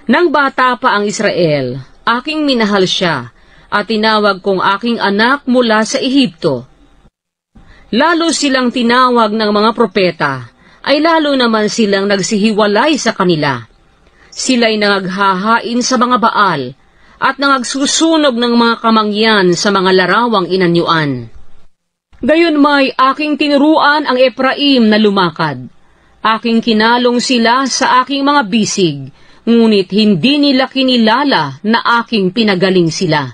Nang bata pa ang Israel, aking minahal siya, at tinawag kong aking anak mula sa Ehipto. Lalo silang tinawag ng mga propeta, ay lalo naman silang nagsihiwalay sa kanila. Sila'y nangaghahain sa mga baal, at nangagsusunog ng mga kamangyan sa mga larawang inanyuan. Gayon may aking tinuruan ang Efraim na lumakad. Aking kinalong sila sa aking mga bisig, ngunit hindi nila kinilala na aking pinagaling sila.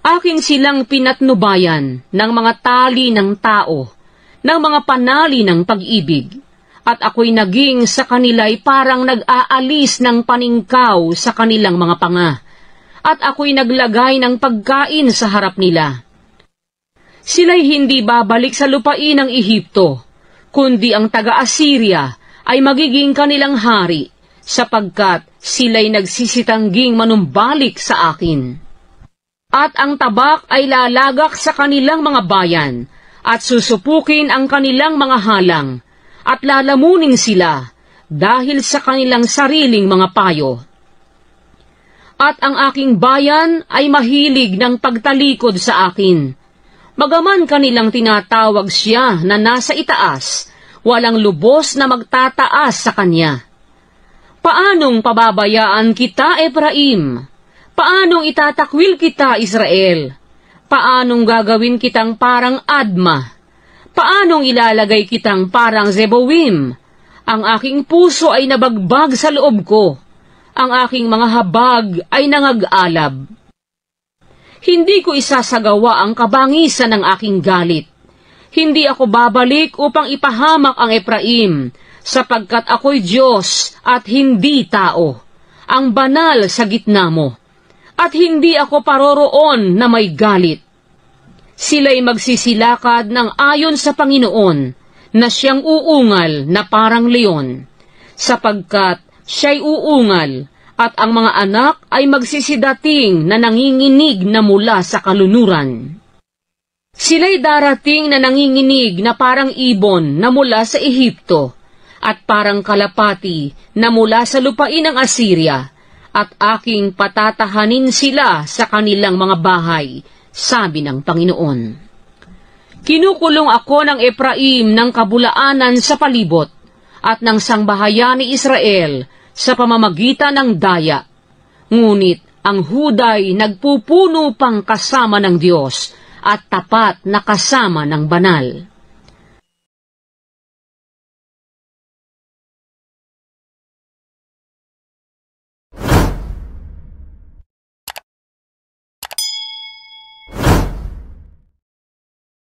Aking silang pinatnubayan ng mga tali ng tao, ng mga panali ng pag-ibig, at ako'y naging sa kanila'y parang nag-aalis ng paningkaw sa kanilang mga panga, at ako'y naglagay ng pagkain sa harap nila. Sila'y hindi babalik sa lupain ng Ehipto, kundi ang taga-Assyria ay magiging kanilang hari, sapagkat sila'y nagsisitangging manumbalik sa akin. At ang tabak ay lalagak sa kanilang mga bayan, at susupukin ang kanilang mga halang, at lalamunin sila dahil sa kanilang sariling mga payo. At ang aking bayan ay mahilig ng pagtalikod sa akin. Bagaman kanilang tinatawag siya na nasa itaas, walang lubos na magtataas sa kanya. Paanong pababayaan kita, Efraim? Paanong itatakwil kita, Israel? Paanong gagawin kitang parang Adma? Paanong ilalagay kitang parang Zeboim? Ang aking puso ay nabagbag sa loob ko. Ang aking mga habag ay nangag-alab. Hindi ko isasagawa ang kabangisan ng aking galit. Hindi ako babalik upang ipahamak ang Efraim, sapagkat ako'y Diyos at hindi tao, ang banal sa gitna mo. At hindi ako paroroon na may galit. Sila'y magsisilakad ng ayon sa Panginoon, na siyang uungal na parang leon, sapagkat siya'y uungal, at ang mga anak ay magsisidating na nanginginig na mula sa kalunuran. Sila'y darating na nanginginig na parang ibon na mula sa Ehipto, at parang kalapati na mula sa lupain ng Assyria, at aking patatahanin sila sa kanilang mga bahay, sabi ng Panginoon. Kinukulong ako ng Efraim ng kabulaanan sa palibot, at ng sangbahayan ni Israel sa pamamagitan ng daya. Ngunit ang Huday nagpupuno pang kasama ng Diyos, at tapat na kasama ng banal.